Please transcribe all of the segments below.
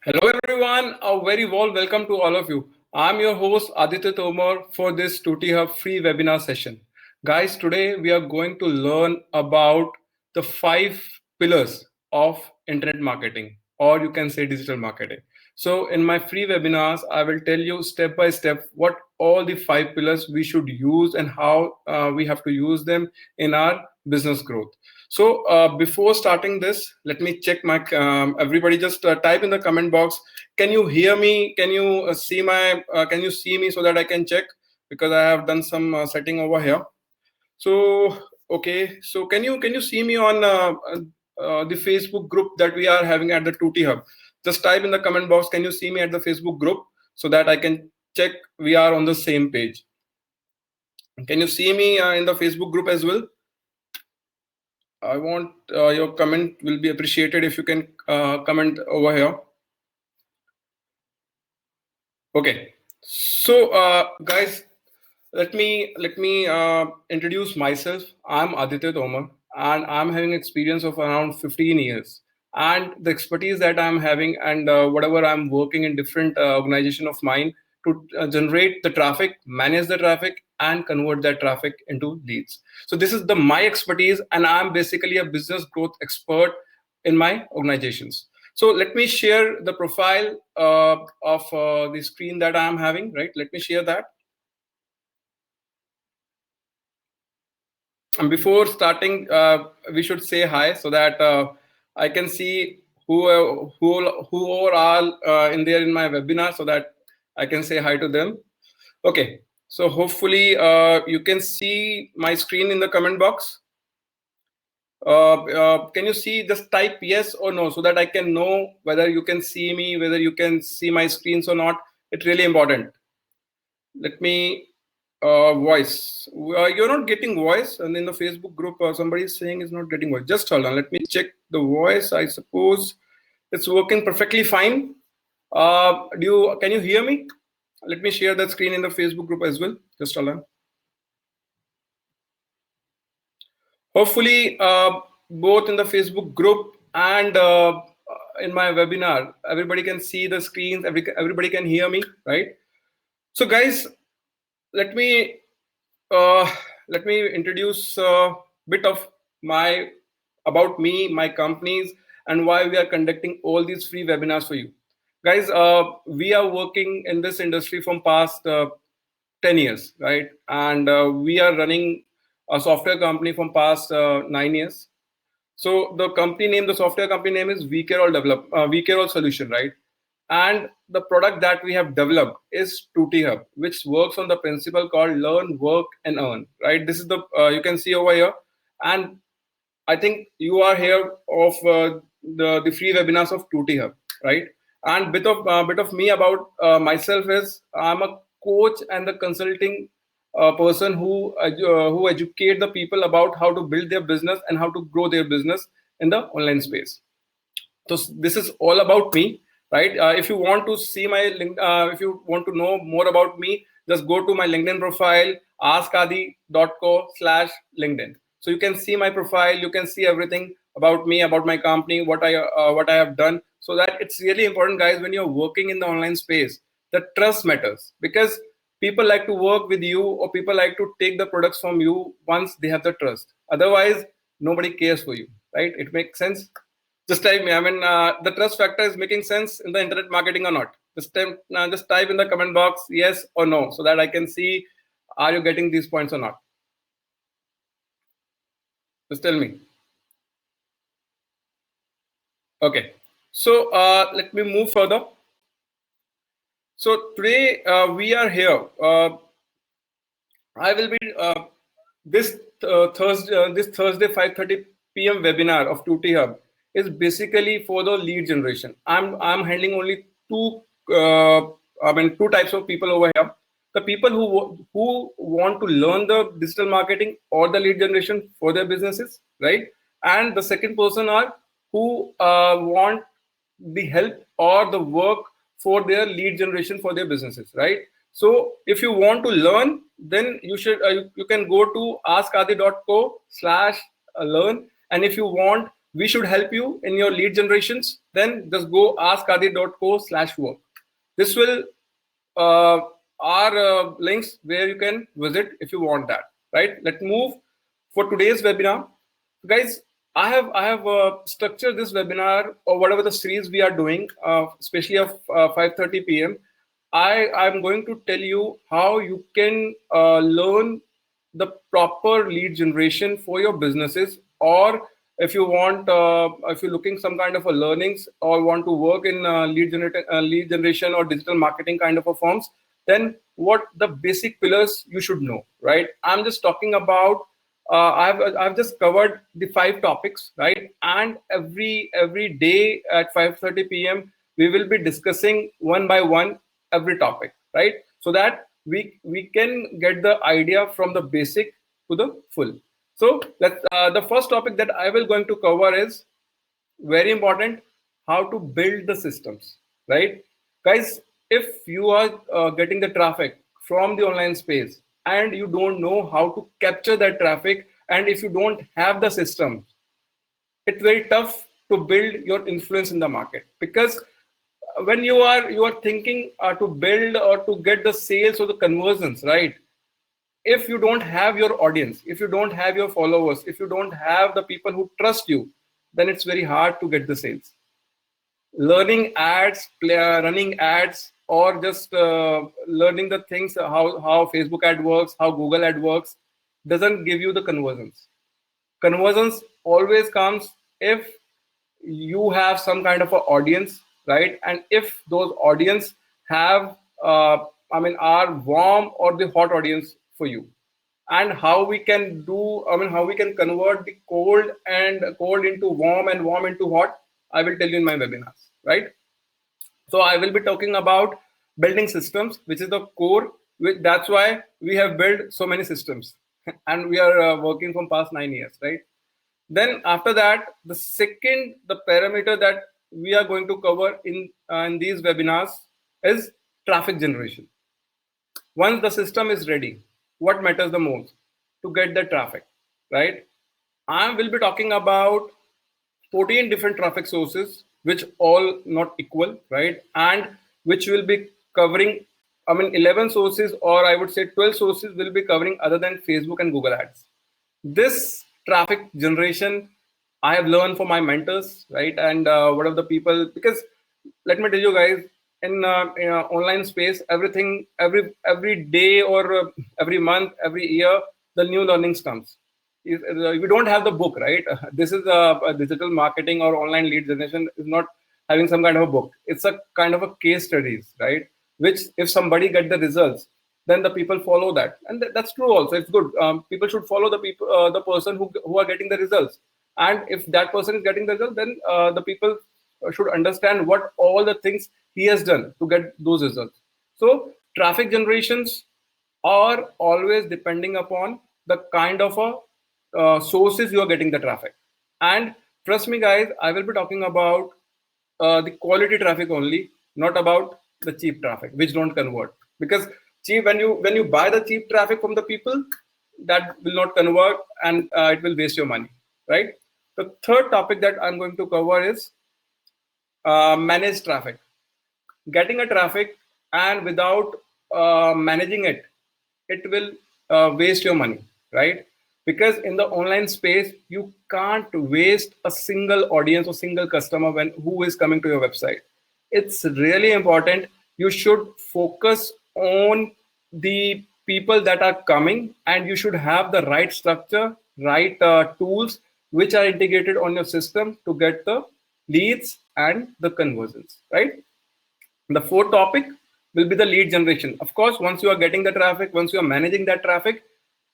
Hello everyone, a very warm welcome to all of you. I'm your host Aditya Tomar for this 𝙬𝙬 free webinar session. Guys, today we are going to learn about the 5 pillars of internet marketing, or you can say digital marketing. So in my free webinars, I will tell you step by step what all the 5 pillars we should use and how we have to use them in our business growth. So before starting this, let me check my. Everybody, just type in the comment box. Can you hear me? Can you see my? Can you see me so that I can check? Because I have done some setting over here. So okay. So can you see me on the Facebook group that we are having at the Tutti Hub? Just type in the comment box. Can you see me at the Facebook group so that I can check we are on the same page? Can you see me in the Facebook group as well? I want your comment will be appreciated if you can comment over here. Okay, so guys, let me introduce myself. I'm Aditya Tomar, and I'm having experience of around 15 years. And the expertise that I'm having, and whatever I'm working in different organization of mine to generate the traffic, manage the traffic, and convert that traffic into leads. So this is my expertise, and I'm basically a business growth expert in my organizations. So let me share the profile of the screen that I'm having. Right, let me share that. And before starting, we should say hi so that I can see who are all in there in my webinar, so that I can say hi to them. Okay, so hopefully you can see my screen in the comment box. Can you see? Just type yes or no so that I can know whether you can see me, whether you can see my screens or not. It's really important. Let me voice. You're not getting voice, and in the Facebook group somebody is saying is not getting voice. Just hold on, let me check the voice. I suppose it's working perfectly fine. Can you hear me? Let me share that screen in the Facebook group as well. Just hold on. Hopefully both in the Facebook group and in my webinar, everybody can see the screens, everybody can hear me, right? So guys, let me introduce a bit of about me, my companies, and why we are conducting all these free webinars for you. Guys, we are working in this industry from past 10 years, right? And we are running a software company from past 9 years. So the software company name is 𝐬𝐚𝐯𝐞 Solution, right? And the product that we have developed is Tutti Hub, which works on the principle called learn, work, and earn, right? This is the you can see over here, and I think you are here of the free webinars of Tutti Hub, right? And bit of me about myself is I'm a coach and the consulting person who educate the people about how to build their business and how to grow their business in the online space. So this is all about me, right? If you want to see my link, if you want to know more about me, just go to my LinkedIn profile, askadi.co/LinkedIn. So you can see my profile, you can see everything about me, about my company, what I have done. So that it's really important, guys, when you're working in the online space, the trust matters, because people like to work with you, or people like to take the products from you once they have the trust. Otherwise, nobody cares for you, right? It makes sense. Just type me. I mean, the trust factor is making sense in the internet marketing or not? Just type in the comment box yes or no so that I can see are you getting these points or not. Just tell me. Okay. So let me move further. So today we are here. I will be this Thursday 5:30 p.m. webinar of Tutti Hub is basically for the lead generation. I'm handling only two types of people over here. The people who want to learn the digital marketing or the lead generation for their businesses, right? And the second person are who want the help or the work for their lead generation for their businesses, right? So if you want to learn, then you should you can go to askadi.co/learn. And if you want we should help you in your lead generations, then just go askaudit.co/work. This will are links where you can visit if you want that. Right? Let's move for today's webinar, guys. I have structured this webinar or whatever the series we are doing, especially of 5:30 p.m. I'm going to tell you how you can learn the proper lead generation for your businesses, or if you want, if you're looking some kind of a learnings or want to work in lead generation or digital marketing kind of a firms, then what the basic pillars you should know, right? I'm just talking about I've just covered the 5 topics, right? And every day at 5:30 p.m. we will be discussing one by one every topic, right? So that we can get the idea from the basic to the full. So that the first topic that I will going to cover is very important: how to build the systems, right, guys? If you are getting the traffic from the online space and you don't know how to capture that traffic, and if you don't have the system, it's very tough to build your influence in the market. Because when you are thinking to build or to get the sales or the conversions, right, if you don't have your audience, if you don't have your followers, if you don't have the people who trust you, then it's very hard to get the sales. Learning ads, running ads, or just learning the things, how Facebook ad works, how Google ad works, doesn't give you the conversions. Conversions always comes if you have some kind of an audience, right? And if those audience have are warm or the hot audience for you. And how we can do, how we can convert the cold into warm and warm into hot, I will tell you in my webinars, right? So I will be talking about building systems, which is the core. That's why we have built so many systems, and we are working from past 9 years, right? Then after that, the parameter that we are going to cover in these webinars is traffic generation. Once the system is ready, what matters the most? To get the traffic, right? I will be talking about 14 different traffic sources, which all not equal, right? And which will be covering, 11 sources, or I would say 12 sources will be covering other than Facebook and Google ads. This traffic generation I have learned from my mentors, right? And one of the people, because let me tell you guys, in online space, everything, every day or every month, every year, the new learnings comes. We don't have the book, right? This is a digital marketing or online lead generation is not having some kind of a book. It's a kind of a case studies, right? Which if somebody get the results, then the people follow that, and that's true also. It's good. People should follow the person who are getting the results, and if that person is getting the result, then the people should understand what all the things he has done to get those results. So traffic generations are always depending upon the kind of sources you are getting the traffic. And trust me, guys, I will be talking about the quality traffic only, not about the cheap traffic, which don't convert. Because cheap, when you buy the cheap traffic from the people, that will not convert, and it will waste your money, right? The third topic that I'm going to cover is manage traffic. Getting a traffic and without managing it, it will waste your money, right? Because in the online space, you can't waste a single audience or single customer who is coming to your website. It's really important. You should focus on the people that are coming, and you should have the right structure, right tools which are integrated on your system to get the leads and the conversions, right? The fourth topic will be the lead generation. Of course, once you are getting the traffic, once you are managing that traffic,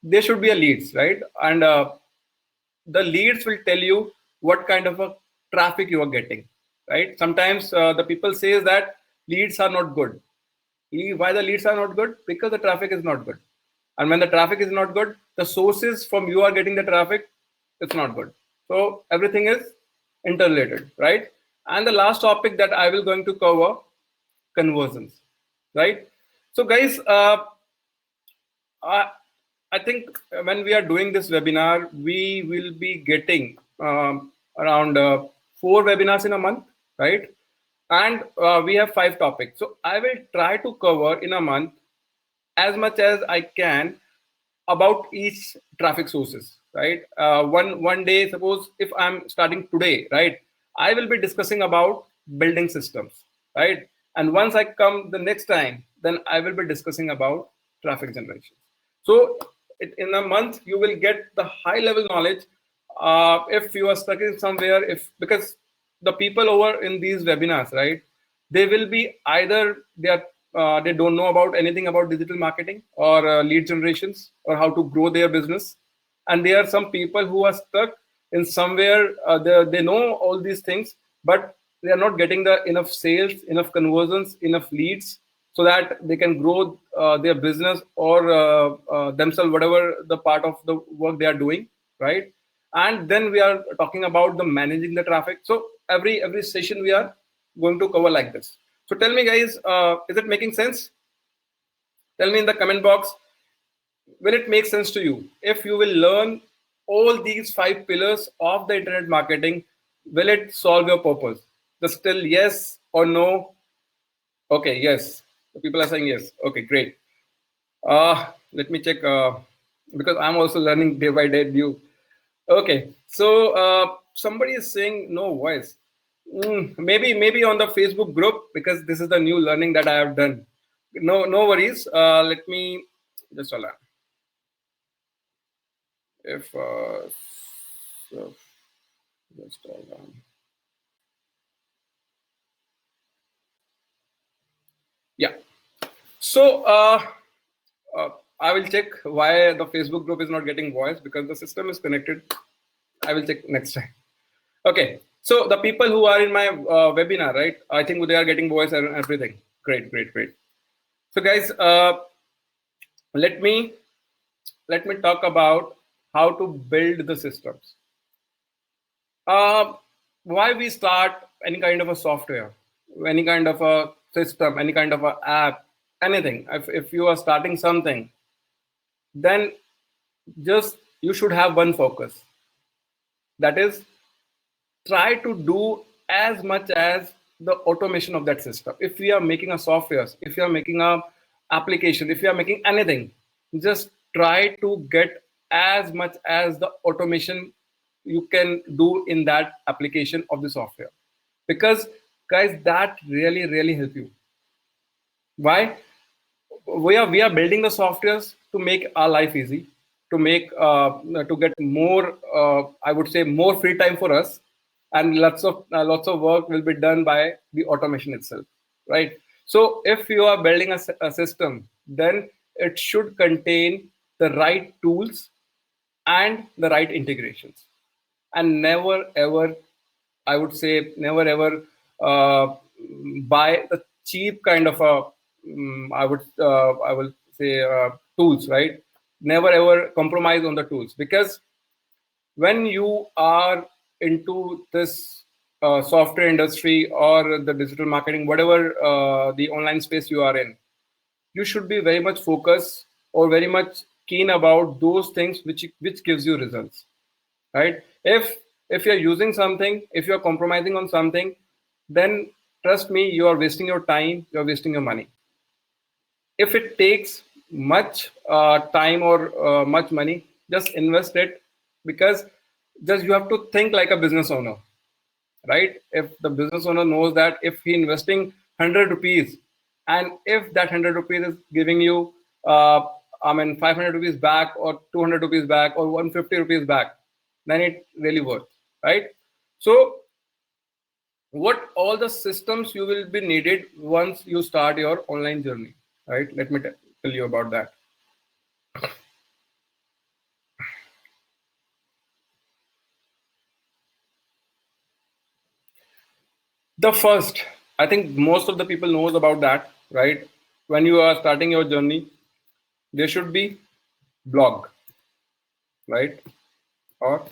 there should be a leads, right? And the leads will tell you what kind of a traffic you are getting, right? Sometimes the people say that leads are not good. Why the leads are not good? Because the traffic is not good. And when the traffic is not good, the sources from you are getting the traffic, it's not good. So everything is interrelated, right? And the last topic that I will going to cover, conversions, right? So guys, I think when we are doing this webinar, we will be getting around 4 webinars in a month, right? And we have 5 topics. So I will try to cover in a month as much as I can about each traffic sources, right? One day, suppose if I'm starting today, right, I will be discussing about building systems, right? And once I come the next time, then I will be discussing about traffic generation. So in a month, you will get the high level knowledge. If you are stuck in somewhere, if because the people over in these webinars, right, they will be either they don't know about anything about digital marketing or lead generations or how to grow their business, and there are some people who are stuck in somewhere, they know all these things, but they are not getting the enough sales, enough conversions, enough leads, so that they can grow their business or themselves, whatever the part of the work they are doing, right? And then we are talking about the managing the traffic. So every session we are going to cover like this. So tell me, guys, is it making sense? Tell me in the comment box, will it make sense to you? If you will learn all these 5 pillars of the internet marketing, will it solve your purpose? Just still yes or no? Okay, yes. The people are saying yes. Okay, great. Let me check because I'm also learning day by day new. Okay, so somebody is saying no voice. Maybe on the Facebook group, because this is the new learning that I have done. No worries. Let me just allow. If so just allow. Yeah. So I will check why the Facebook group is not getting voice, because the system is connected. I will check next time. Okay. So the people who are in my webinar, right? I think they are getting voice and everything. Great. So guys, let me talk about how to build the systems. Why we start any kind of a software, any kind of a system, any kind of a app, anything. If you are starting something, then just you should have one focus. That is, try to do as much as the automation of that system. If we are making a software, if you are making a application, if you are making anything, just try to get as much as the automation you can do in that application of the software, because guys, that really help you. Why? We are building the softwares to make our life easy, to make to get more I would say more free time for us, and lots of work will be done by the automation itself, right? So if you are building a system, then it should contain the right tools and the right integrations, and never ever, I would say, never ever buy the cheap kind of a I will say tools, right? Never ever compromise on the tools, because when you are into this software industry or the digital marketing, whatever the online space you are in, you should be very much focused or very much keen about those things which gives you results, right? If you're using something, if you're compromising on something, then trust me, you are wasting your time, you're wasting your money. If it takes much time or much money, just invest it, because just you have to think like a business owner, right? If the business owner knows that if he investing 100 rupees, and if that 100 rupees is giving you 500 rupees back, or 200 rupees back, or 150 rupees back, then it really worth, right? So what all the systems you will be needed once you start your online journey, right? Let me tell you about that. The first, I think most of the people knows about that, right? When you are starting your journey, there should be blog, right? Or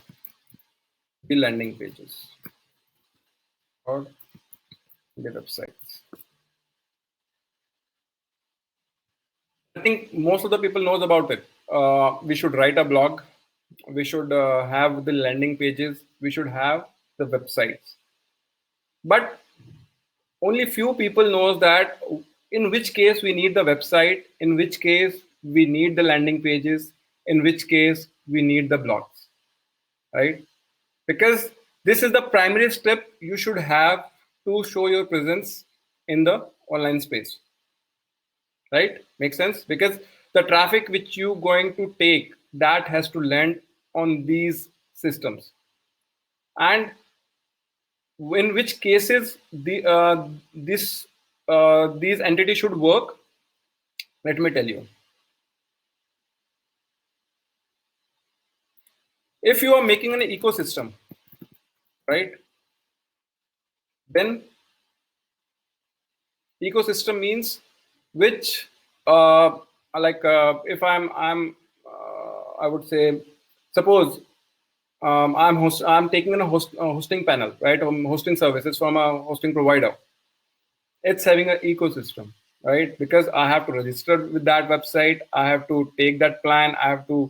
the landing pages, or the websites. I think most of the people knows about it. We should write a blog. We should have the landing pages. We should have the websites. But only few people knows that in which case we need the website, in which case we need the landing pages, in which case we need the blogs, right? Because this is the primary step you should have to show your presence in the online space, right? Makes sense? Because the traffic which you going to take, that has to land on these systems. And in which cases these entities should work, let me tell you. If you are making an ecosystem, right, then ecosystem means which if I would say, suppose I'm taking a hosting panel, right? Hosting services from a hosting provider. It's having an ecosystem, right? Because I have to register with that website, I have to take that plan, I have to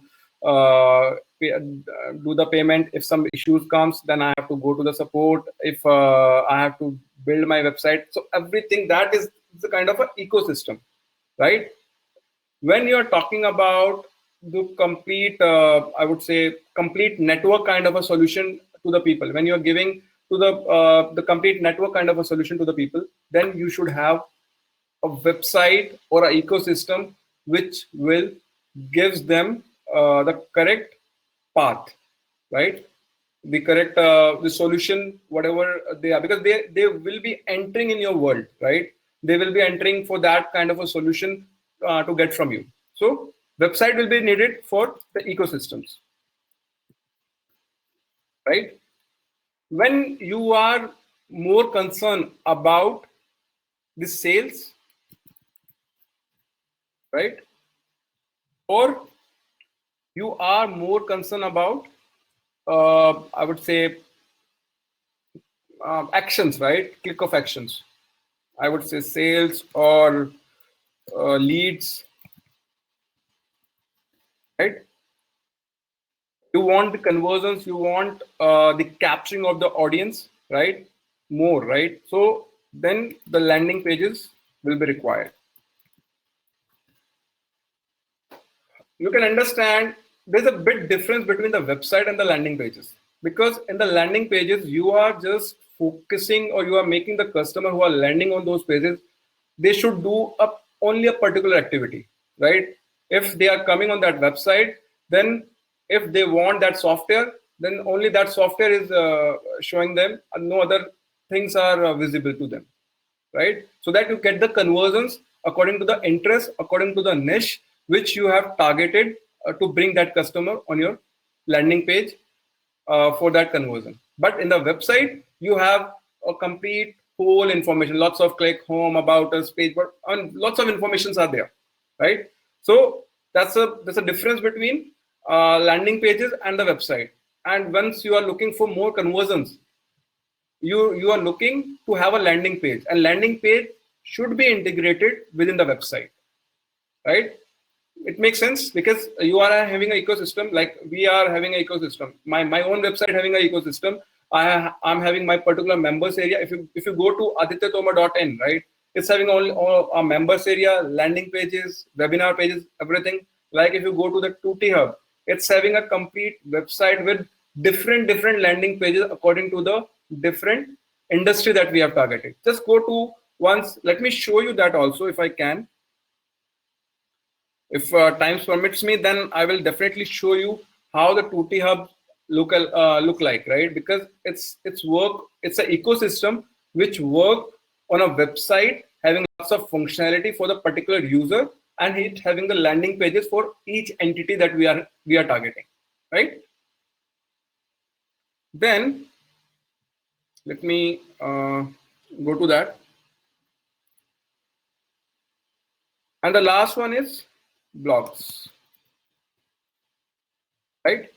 do the payment. If some issues comes, then I have to go to the support. If I have to build my website, so everything that is the kind of an ecosystem, right? When you're talking about the complete, I would say, complete network kind of a solution to the people, when you're giving to the complete network kind of a solution to the people, then you should have a website or an ecosystem which will gives them the correct path, right? The correct the solution, whatever they are, because they will be entering in your world, right? They will be entering for that kind of a solution to get from you. So website will be needed for the ecosystems, right? When you are more concerned about the sales, right, or you are more concerned about I would say actions, right? Click of actions. I would say sales or leads, right? You want the conversions, you want the capturing of the audience, right? More, right? So then the landing pages will be required. You can understand there's a bit difference between the website and the landing pages, because in the landing pages you are just focusing, or you are making the customer who are landing on those pages, they should do only a particular activity, right? If they are coming on that website, then if they want that software, then only that software is showing them, and no other things are visible to them, right? So that you get the conversions according to the interest, according to the niche which you have targeted to bring that customer on your landing page for that conversion. But in the website, you have a complete whole information, lots of click, home, about us, page, but and lots of informations are there, right? So that's a difference between landing pages and the website. And once you are looking for more conversions, you are looking to have a landing page, and landing page should be integrated within the website, right? It makes sense, because you are having an ecosystem, like we are having an ecosystem. My own website having an ecosystem. I'm having my particular members area. If you go to adityatomar.in, right, it's having all our members area, landing pages, webinar pages, everything. Like if you go to the 2T Hub, it's having a complete website with different landing pages according to the different industry that we have targeted. Just go to once. Let me show you that also if I can. If time permits me, then I will definitely show you how the 2T Hub look like, right? Because it's an ecosystem which work on a website having lots of functionality for the particular user, and it having the landing pages for each entity that we are targeting, right? Then let me go to that. And the last one is blogs, right?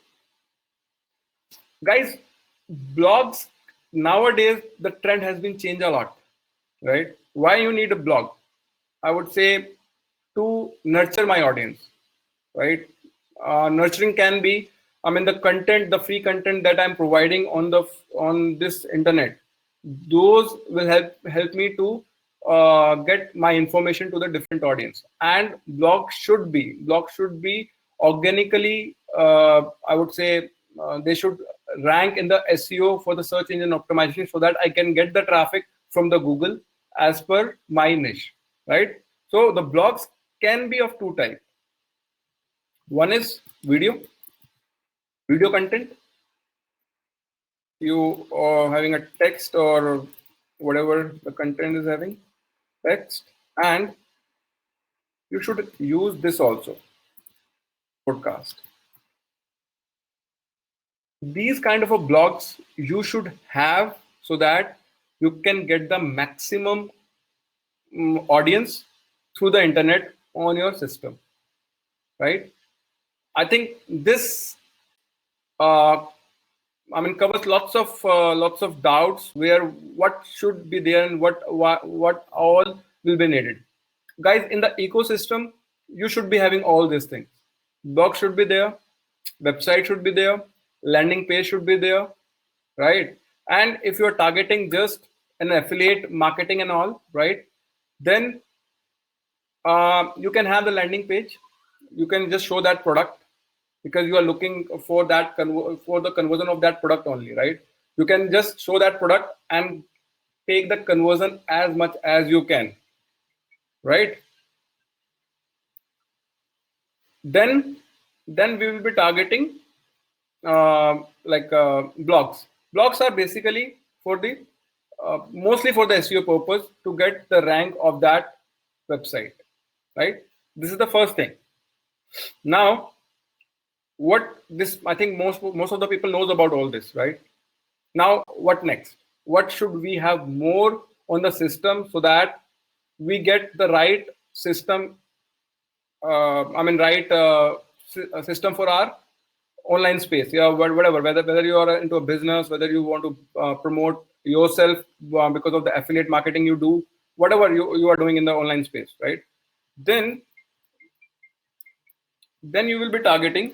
Guys, blogs nowadays, the trend has been changed a lot, right? Why you need a blog? I would say to nurture my audience, right? Nurturing can be the content, the free content that I'm providing on this internet, those will help me to get my information to the different audience. And blog should be organically, I would say, they should rank in the SEO for the search engine optimization, so that I can get the traffic from the Google as per my niche, right? So the blogs can be of two types. One is video content. You are having a text or whatever the content is having, text, and you should use this also, podcast. These kind of a blogs you should have, so that you can get the maximum audience through the internet on your system, right? I think this covers lots of doubts where what should be there and what all will be needed. Guys, in the ecosystem, you should be having all these things. Blog should be there, website should be there, landing page should be there, right? And if you're targeting just an affiliate marketing and all, right, then you can have the landing page. You can just show that product, because you are looking for that for the conversion of that product only, right? You can just show that product and take the conversion as much as you can, right? Then we will be targeting blogs. Blogs are basically for the mostly for the SEO purpose, to get the rank of that website, right? This is the first thing. Now, I think most of the people knows about all this, right? Now, what next? What should we have more on the system, so that we get the right system, system for our online space? Yeah, whatever, whether you are into a business, whether you want to promote yourself because of the affiliate marketing you do, whatever you are doing in the online space, right? Then you will be targeting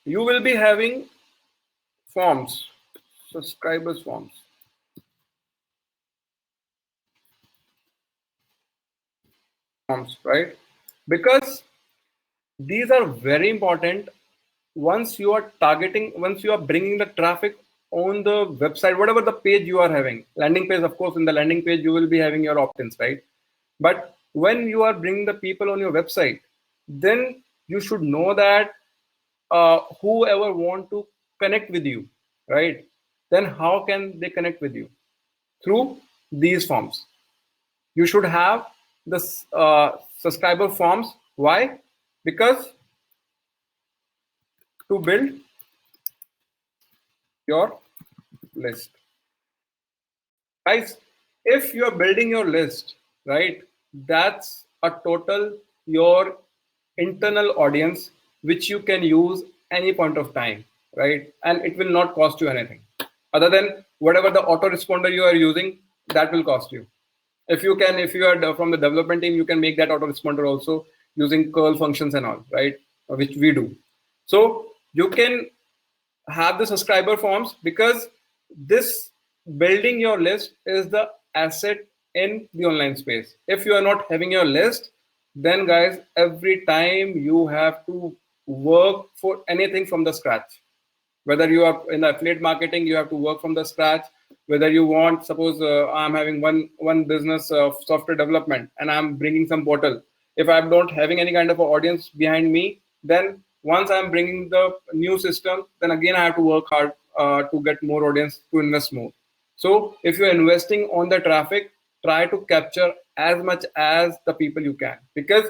you will be having forms, subscribers forms, right? Because these are very important. Once you are bringing the traffic on the website, whatever the page you are having, landing page, of course, in the landing page you will be having your opt-ins, right? But when you are bringing the people on your website, then you should know that whoever want to connect with you, right? Then how can they connect with you? Through these forms. You should have the subscriber forms. Why? Because to build your list. Guys, if you're building your list, right, that's a total your internal audience, which you can use any point of time, right? And it will not cost you anything other than whatever the autoresponder you are using, that will cost you. If you are from the development team, you can make that autoresponder also using curl functions and all, right? Which we do. So you can have the subscriber forms, because this building your list is the asset in the online space. If you are not having your list, then guys, every time you have to work for anything from the scratch. Whether you are in the affiliate marketing, you have to work from the scratch. Whether you want, suppose I'm having one business of software development and I'm bringing some portal. If I'm not having any kind of an audience behind me, then once I'm bringing the new system, then again I have to work hard to get more audience, to invest more. So if you're investing on the traffic, try to capture as much as the people you can, because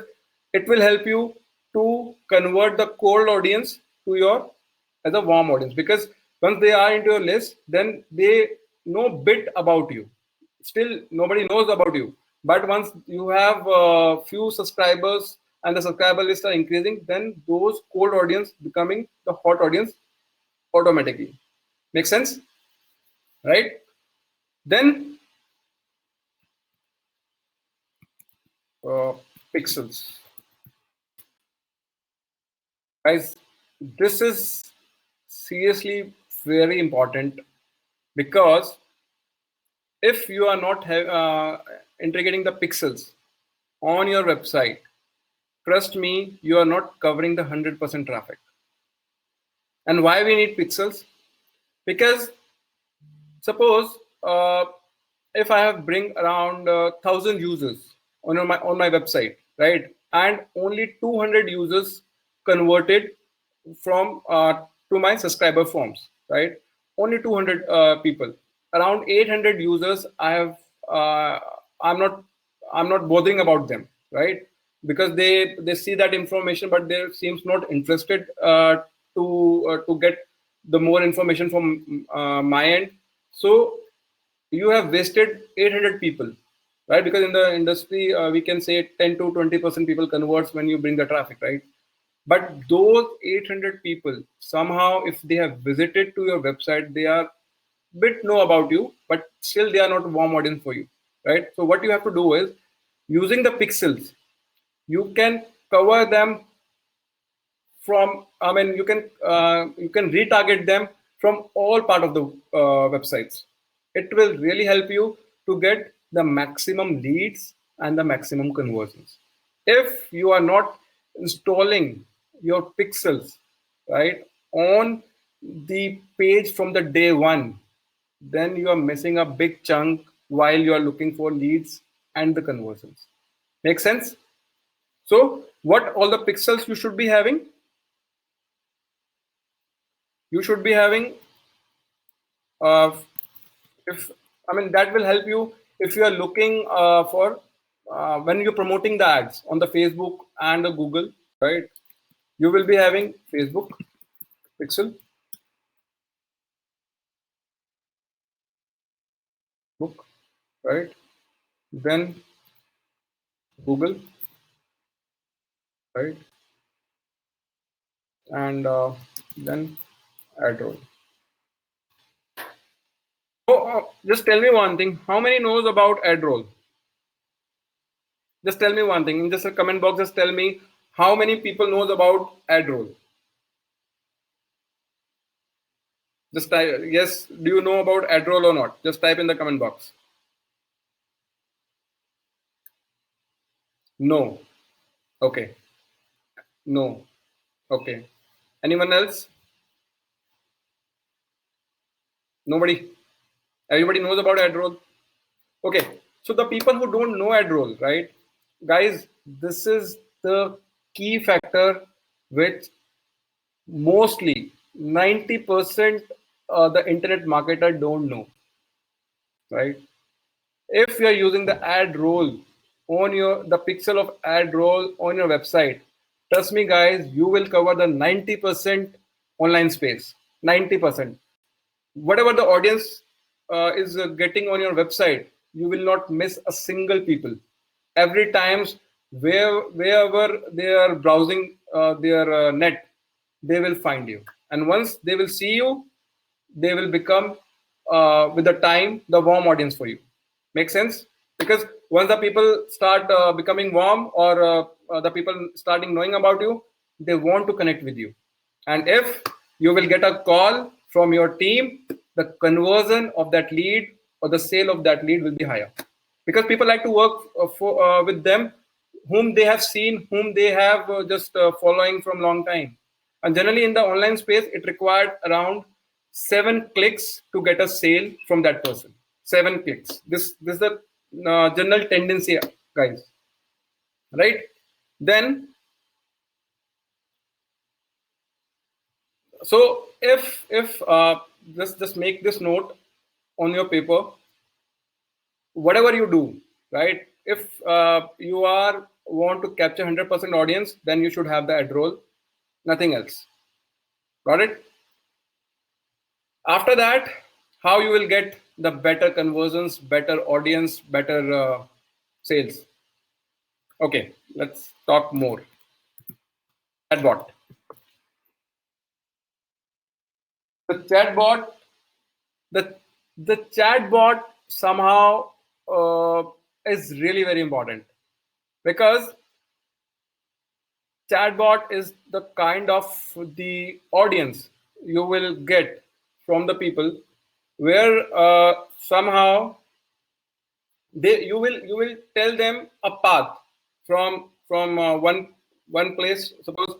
it will help you to convert the cold audience to your as a warm audience. Because once they are into your list, then they know bit about you. Still nobody knows about you, but once you have a few subscribers and the subscriber list are increasing, then those cold audience becoming the hot audience automatically. Make sense, right? Then uh, pixels. Guys, this is seriously very important, because if you are not integrating the pixels on your website, trust me, you are not covering the 100% traffic. And why we need pixels? Because suppose if I have bring around 1,000 users on my website, right, and only 200 users converted from to my subscriber forms, right? Only 200 people, around 800 users. Uh, I'm not I'm not bothering about them, right? Because they see that information, but they seems not interested to get the more information from my end. So you have wasted 800 people, right? Because in the industry, we can say 10 to 20% people converts when you bring the traffic, right? But those 800 people, somehow, if they have visited to your website, they are bit know about you, but still they are not a warm audience for you, right? So what you have to do is, using the pixels, you can cover them from, I mean, you can retarget them from all part of the websites. It will really help you to get the maximum leads and the maximum conversions. If you are not installing your pixels, right, on the page from the day one, then you are missing a big chunk while you are looking for leads and the conversions. Make sense? So what all the pixels you should be having? You should be having, uh, if I mean, that will help you if you are looking for when you're promoting the ads on the Facebook and the Google, right? You will be having Facebook pixel, book, right? Then Google, right? And then ad roll. So just tell me one thing: how many knows about ad roll? Just tell me one thing in just a comment box. Just tell me how many people knows about ad roll. Just type yes. Do you know about ad roll or not? Just type in the comment box. No. Okay. No. Okay. Anyone else? Nobody. Everybody knows about ad roll. Okay. So the people who don't know ad roll, right, guys, this is the key factor which mostly 90% the internet marketer don't know, right? If you are using the ad roll on the pixel of ad roll on your website, trust me guys, you will cover the 90% online space. 90%. Whatever the audience is getting on your website, you will not miss a single people. Every times wherever they are browsing their net, they will find you. And once they will see you, they will become with the time the warm audience for you. Make sense? Because once the people start becoming warm, or the people starting knowing about you, they want to connect with you. And if you will get a call from your team, the conversion of that lead or the sale of that lead will be higher, because people like to work with them whom they have seen, whom they have just following from long time. And generally in the online space, it required around 7 clicks to get a sale from that person. 7 clicks. This is the general tendency, guys. Right? Then, so if just make this note on your paper. Whatever you do, right? If you are want to capture 100% audience, then you should have the ad roll, nothing else. Got it? After that, how you will get the better conversions, better audience, better sales? Okay, let's talk more. Chatbot. The chatbot, the chatbot somehow is really very important. because chatbot is the kind of the audience you will get from the people where somehow you will tell them a path from one place. Suppose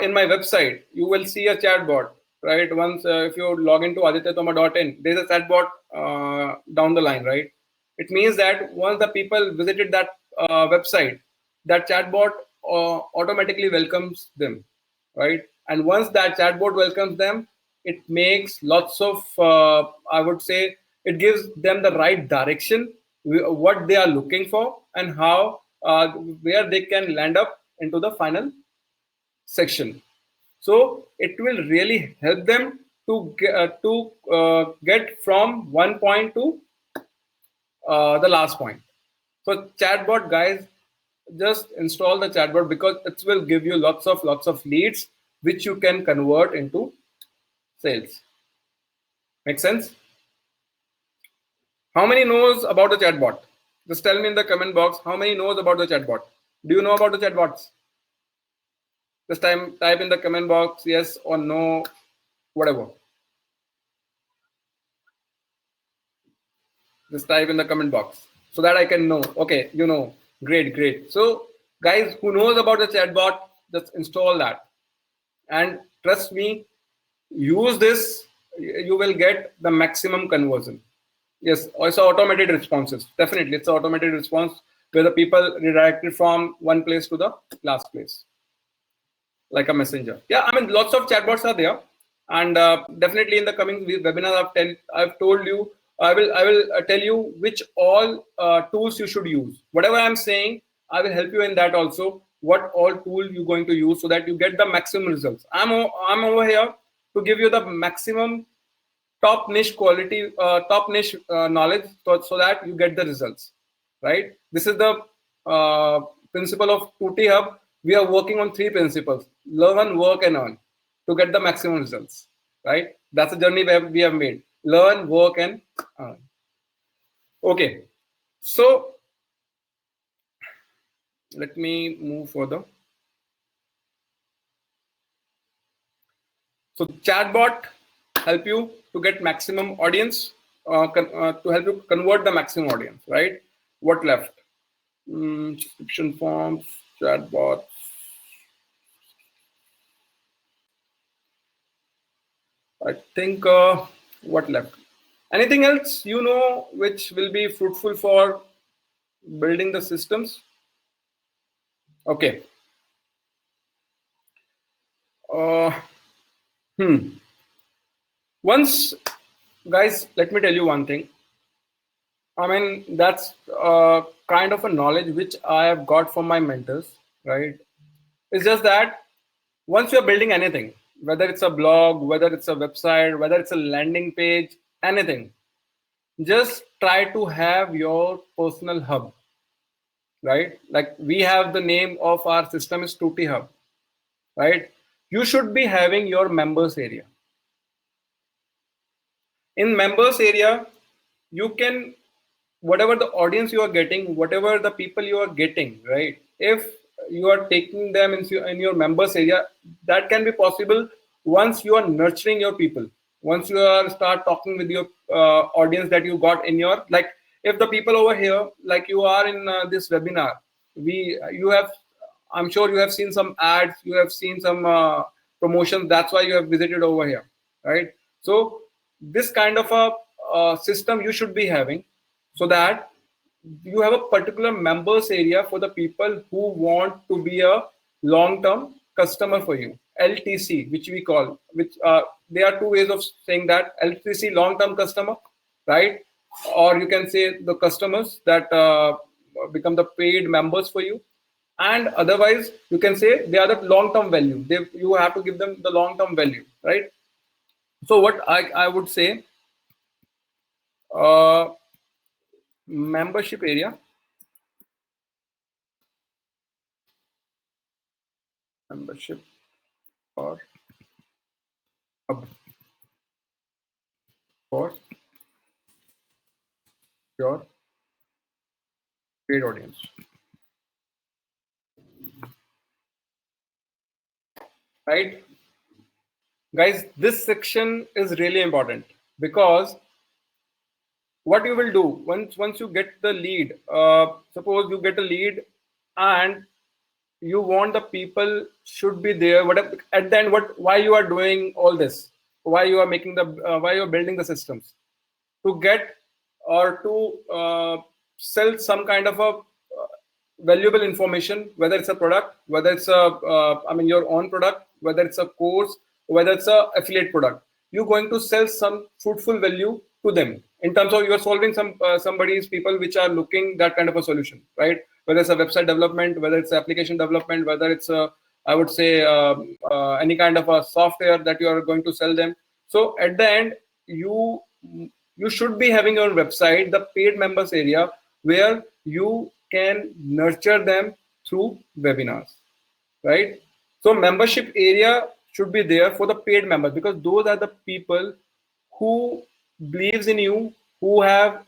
in my website you will see a chatbot, right? Once if you log into 𝐴दित्यतोमर.in, there's a chatbot down the line, right? It means that once the people visited that website, that chatbot automatically welcomes them, right? And once that chatbot welcomes them, it makes lots of I would say it gives them the right direction, what they are looking for, and how where they can land up into the final section. So it will really help them to get from one point to the last point. So chatbot, guys, just install the chatbot because it will give you lots of leads which you can convert into sales. Make sense? How many knows about the chatbot? Just tell me in the comment box how many knows about the chatbot. Do you know about the chatbots? Just type in the comment box yes or no, whatever. Just type in the comment box so that I can know. Okay, you know. Great. So guys who knows about the chatbot, just install that. And trust me, use this, you will get the maximum conversion. Yes, also automated responses. Definitely, it's an automated response where the people redirected from one place to the last place, like a messenger. Yeah, I mean, lots of chatbots are there, and definitely in the coming webinar, I've told you, I will tell you which all tools you should use. Whatever I'm saying, I will help you in that also. What all tool you're going to use so that you get the maximum results. I'm over here to give you the maximum top niche quality, top niche knowledge, so that you get the results, right? This is the principle of Tutti Hub. We are working on three principles: learn, work, and earn, to get the maximum results, right? That's the journey we have made: learn, work, and earn. Okay, so let me move further. So chatbot help you to get maximum audience, to help you convert the maximum audience, right? What left? Subscription forms, chatbots. I think what left? Anything else you know which will be fruitful for building the systems? Okay. Uh, Once, guys, let me tell you one thing. I mean, that's kind of a knowledge which I have got from my mentors, right? It's just that once you're building anything, whether it's a blog, whether it's a website, whether it's a landing page, anything, just try to have your personal hub, right? Like we have the name of our system is Tutti Hub, right? You should be having your members area. In members area, you can, whatever the audience you are getting, whatever the people you are getting, right? If you are taking them in your members area, that can be possible once you are nurturing your people, once you are start talking with your audience that you got in your, like if the people over here, like you are in this webinar, you have, I'm sure you have seen some ads, you have seen some promotions, that's why you have visited over here, right? So this kind of a system you should be having, so that you have a particular members area for the people who want to be a long-term customer for you, LTC, which we call, which there are two ways of saying that: LTC, long-term customer, right? Or you can say the customers that become the paid members for you, and otherwise you can say they are the long-term value. You have to give them the long-term value, right? So what I would say, uh, membership area, membership or hub for your paid audience. right? Guys, this section is really important because what you will do once you get the lead, suppose you get a lead and you want the people should be there. What at the end? What? Why you are doing all this? Why you are making the? Why you are building the systems? To get or to sell some kind of a valuable information, whether it's a product, whether it's a your own product, whether it's a course, whether it's a affiliate product. You're going to sell some fruitful value to them in terms of you are solving somebody's people which are looking that kind of a solution, right? Whether it's a website development, whether it's application development, whether it's a, I would say, any kind of a software that you are going to sell them. So at the end, you should be having your website, the paid members area, where you can nurture them through webinars, right? So membership area should be there for the paid members because those are the people who believes in you, who have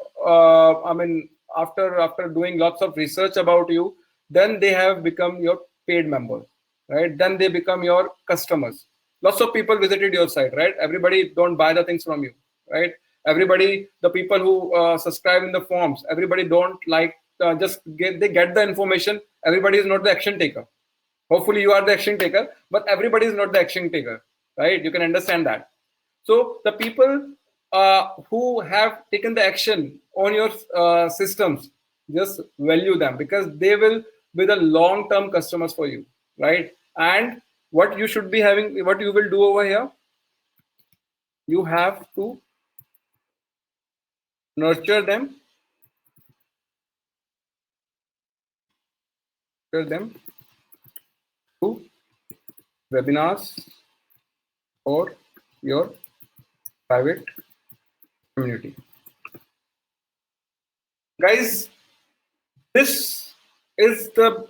after doing lots of research about you, then they have become your paid members, right? Then they become your customers. Lots of people visited your site, right? Everybody don't buy the things from you, right? Everybody, the people who subscribe in the forms, everybody don't like just get the information. Everybody is not the action taker. Hopefully you are the action taker, but everybody is not the action taker, right? You can understand that. So the people who have taken the action on your systems, just value them because they will be the long-term customers for you, right? And what you should be having, what you will do over here, you have to nurture them, through webinars or your private community. Guys, this is the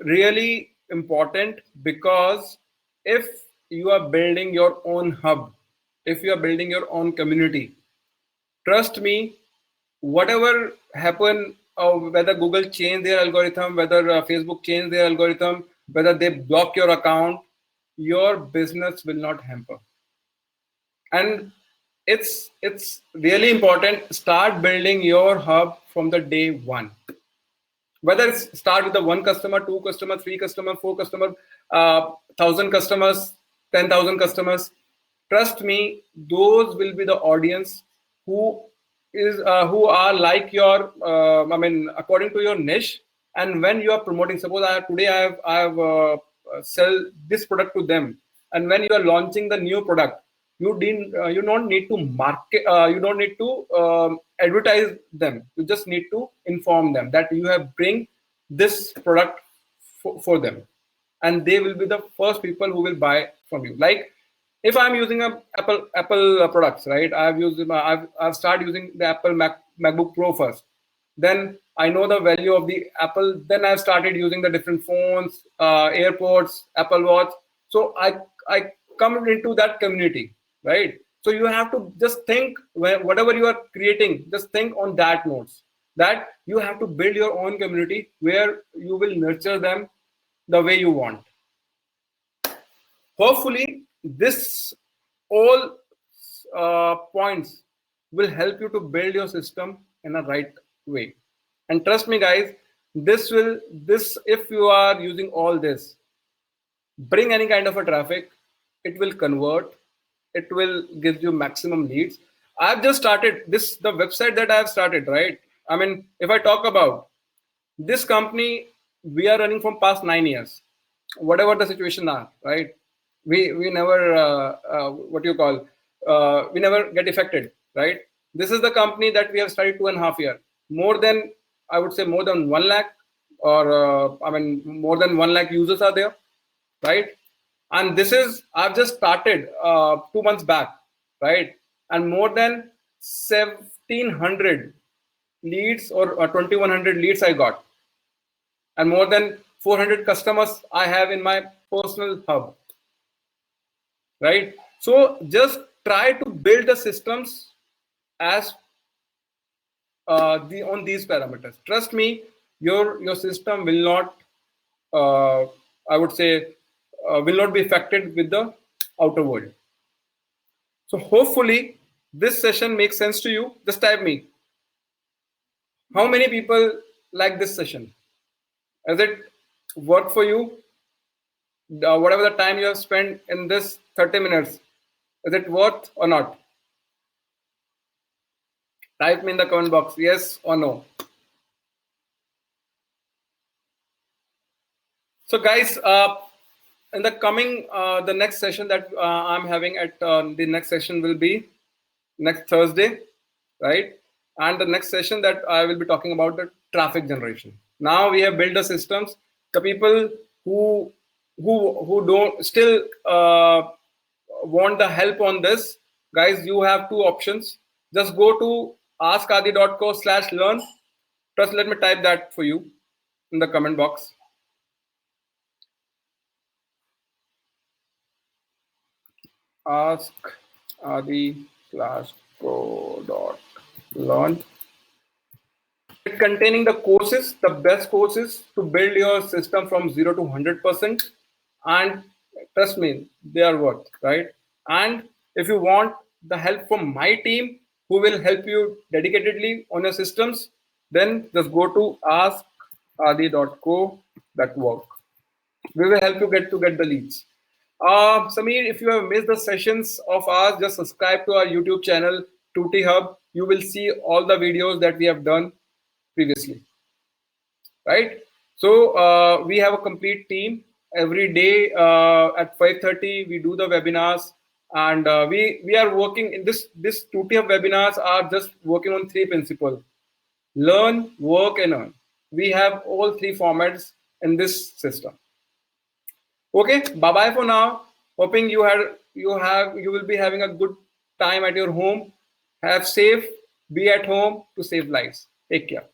really important because if you are building your own hub, if you are building your own community, trust me, whatever happen, whether Google change their algorithm, whether Facebook change their algorithm, whether they block your account, your business will not hamper. And it's really important. Start building your hub from the day one. Whether it's start with the one customer, two customer, three customer, four customer, 1,000 customers, 10,000 customers. Trust me, those will be the audience who who are like your according to your niche. And when you are promoting, suppose today I have sell this product to them, and when you are launching the new product, you don't need to market, you don't need to advertise them. You just need to inform them that you have bring this product for them, and they will be the first people who will buy from you. Like if I'm using a Apple products, right? I've started using the Apple MacBook Pro first. Then I know the value of the Apple. Then I've started using the different phones, AirPods, Apple Watch. So I come into that community, right? So you have to just think whatever you are creating, just think on that notes, that you have to build your own community where you will nurture them the way you want. Hopefully, this all points will help you to build your system in a right way. And trust me, guys, this if you are using all this, bring any kind of a traffic, it will convert, it will give you maximum leads. I've just started this, the website that I've started, right? I mean, if I talk about this company, we are running from past 9 years, whatever the situation are, right? We never what you call we never get affected, right? This is the company that we have started 2.5 years. More than, I would say, more than 1 lakh, or more than 1 lakh users are there, right? And this is, I've just started 2 months back, right? And more than 1,700 leads or 2,100 leads I got, and more than 400 customers I have in my personal hub, right? So just try to build the systems as on these parameters. Trust me, your system will not I would say will not be affected with the outer world. So hopefully this session makes sense to you. Just type me. How many people like this session? Has it worked for you? Whatever the time you have spent in this 30 minutes, is it worth or not? Type me in the comment box, yes or no. So guys, in the coming, the next session that I'm having at the next session will be next Thursday, right? And the next session that I will be talking about the traffic generation. Now we have built the systems. The people who don't still want the help on this, guys, you have two options. Just go to askadi.co/learn. Just let me type that for you in the comment box. askadi.co.learn. It containing the courses, the best courses to build your system from 0 to 100%. And trust me, they are worth, right? And if you want the help from my team, who will help you dedicatedly on your systems, then just go to askadi.co.work. We will help you get the leads. Samir, if you have missed the sessions of ours, just subscribe to our YouTube channel, Tutti Hub. You will see all the videos that we have done previously, right? So we have a complete team. Every day at 5:30 we do the webinars, and we are working in this 2 webinars are just working on 3 principles: learn, work, and earn. We have all 3 formats in this system. Okay, bye bye for now. Hoping you will be having a good time at your home. Have safe, be at home to save lives. Take care.